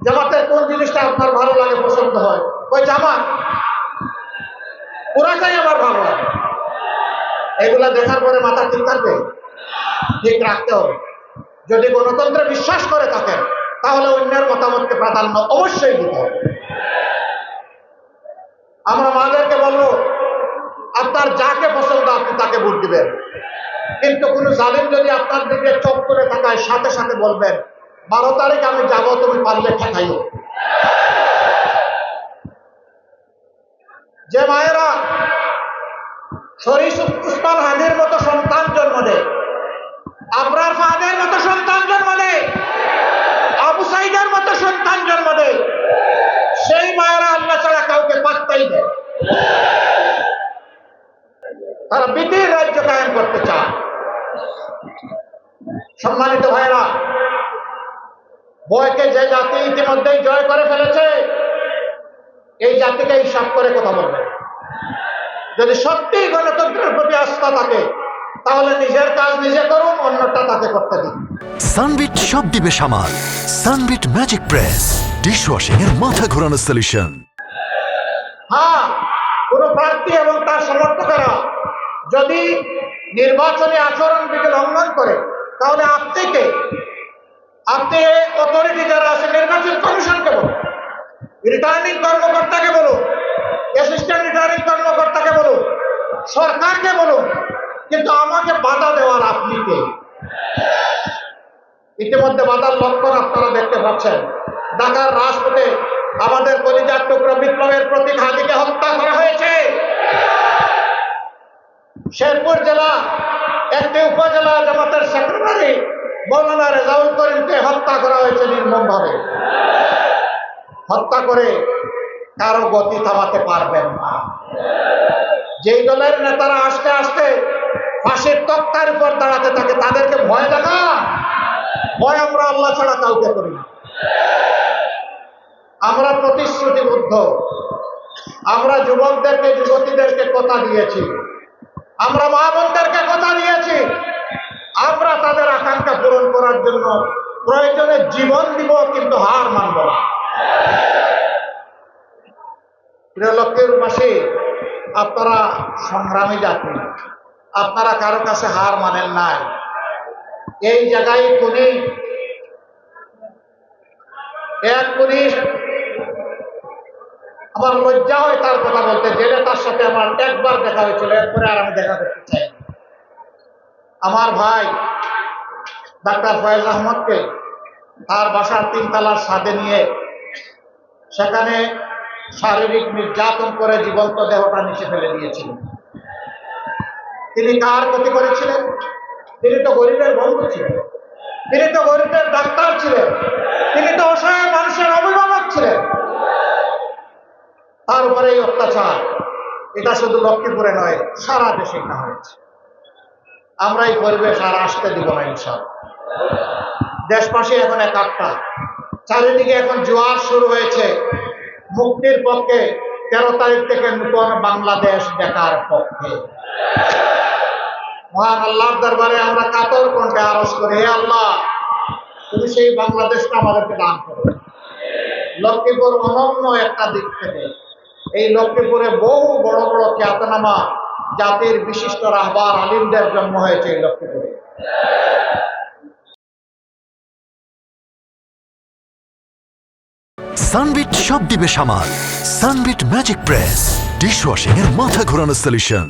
জামাতের কোন জিনিসটা আপনার ভালো লাগে, পছন্দ হয়? ওই জামাত পুরাটাই আমার ভালো লাগে। এগুলা দেখার পরে মাথা ঠিক থাকবে? ঠিক রাখতে হবে। যদি গণতন্ত্রে বিশ্বাস করে থাকেন তাহলে অন্যের মতামতকে প্রাধান্য অবশ্যই দিতে হবে। আমরা মাদেরকে বলবো আপনার যাকে পছন্দ আপনি তাকে ভোট দিবেন, কিন্তু কোন জালিম যদি আপনার দিকে চোখ করে থাকায় সাথে সাথে বলবেন 12 তারিখ আমি যাব, তুমি পারলে ঠেকাইও। যে মায়েরা শরীফ উসমান হাদির মতো সন্তান জন্ম দেয়, আবরার ফাহাদের মতো সন্তান জন্ম দেয়, আবু সাইদের মতো সন্তান জন্ম দেয়, সেই মায়েরা আল্লাহ ছাড়া কাউকে পাত্তাই দেয়। তারা বিধির রাজ্য কায়েম করতে চায়। সম্মানিত ভাইরা, বয়কে যে জাতি ইতিমধ্যেই জয় করে ফেলেছে, এই জাতিকে হিসাব করে কথা বলবে। যদি সত্যি গণতন্ত্রের প্রতি আস্থা থাকে তাহলে নিজের কাজ নিজে করুন, অন্যটা তাকে করতে দিন। সানবিট সব দিবে সামাল। সানবিট ম্যাজিক প্রেস ডিশওয়াশিং এর মাথা ঘোরানো সলিউশন। হ্যাঁ, কোন প্রার্থী এবং তার সমর্থকেরা যদি নির্বাচনী আচরণ বিধি লঙ্ঘন করে তাহলে আপনি অথরিটি যারা আছে, নির্বাচন কমিশনকে বলুন, রিটার্নিং কর্মকর্তাকে বলুন, অ্যাসিস্ট্যান্ট রিটার্নিং কর্মকর্তাকে বলুন, সরকারকে বলুন, কিন্তু আমাকে বাধা দেওয়ার আপনি কে? ইতিমধ্যে বাধার লক্ষণ আপনারা দেখতে পাচ্ছেন। ঢাকার রাজপথে আমাদের কলিজার টুকরা বিপ্লবের প্রতীক হাদিকে হত্যা করা হয়েছে। শেরপুর জেলা একটি উপজেলা জামাতের সেক্রেটারি মৌলানা রেজাউল করিমকে হত্যা করা হয়েছে নির্মমভাবে। হত্যা করে কারো গতি থামাতে পারবেন না। যেই দলের নেতারা আস্তে আস্তে ফাঁসির তক্তার উপর দাঁড়াতে থাকে তাদেরকে ভয় দেখা, ভয় আমরা আল্লাহ ছাড়া কাউকে করি না। আমরা প্রতিশ্রুতিবদ্ধ। আমরা যুবকদেরকে যুবতীদেরকে কথা দিয়েছি, আমরা মা বোনদেরকে কথা দিয়েছি, আমরা তাদের আকাঙ্ক্ষা পূরণ করার জন্য প্রয়োজনে জীবন দিব, কিন্তু হার মানব না। প্রিয় লক্ষ্মীরবাসী, আপনারা সংগ্রামী জাতি, আপনারা কারো কাছে হার মানেন নাই। এই জায়গায় এক পুলিশ, আমার লজ্জা হয় তার কথা বলতে, যেটা তার সাথে আমার একবার দেখা হয়েছিল, এরপরে আর আমি দেখা করতে চাই। আমার ভাই ডাক্তার ফয়েজ আহমদকে তার বাসার 3 তলার ছাদে নিয়ে সেখানে শারীরিক নির্যাতন করে জীবন্ত দেহটা নিচে ফেলে দিয়েছিলেন। তিনি কার ক্ষতি করেছিলেন? তিনি তো গরিবের বন্ধু ছিলেন, তিনি তো গরিবের ডাক্তার ছিলেন, তিনি তো অসহায় মানুষের অভিভাবক ছিলেন। তার উপরে এই অত্যাচার, এটা শুধু লক্ষ্মীপুরে নয়, সারা দেশে এটা হয়েছে। আমরা এই পরিবেশ আর আসতে দিব না ইনশাআল্লাহ। দেশবাসী এখন একাত্তা, চারিদিকে এখন জোয়ার শুরু হয়েছে মুক্তির পক্ষে, 13 তারিখ থেকে নতুন বাংলাদেশ দেখার পক্ষে। মহান আল্লাহর দরবারে আমরা কাতর কণ্ঠে আরজ করি, হে আল্লাহ, তুমি সেই বাংলাদেশটা আমাদেরকে দান করো। লক্ষ্মীপুর অনন্য একটা দিক থেকে, এই লক্ষ্মীপুরে বহু বড় বড় খ্যাতনামা জাতির বিশিষ্ট রাহবার আলিমদের জন্ম হয়েছে এই লক্ষ্মীপুরে। সানবিট সব দিবে সামাল। সানবিট ম্যাজিক প্রেস ডিশওয়াশিং এর মাথা ঘোরানো সলিউশন।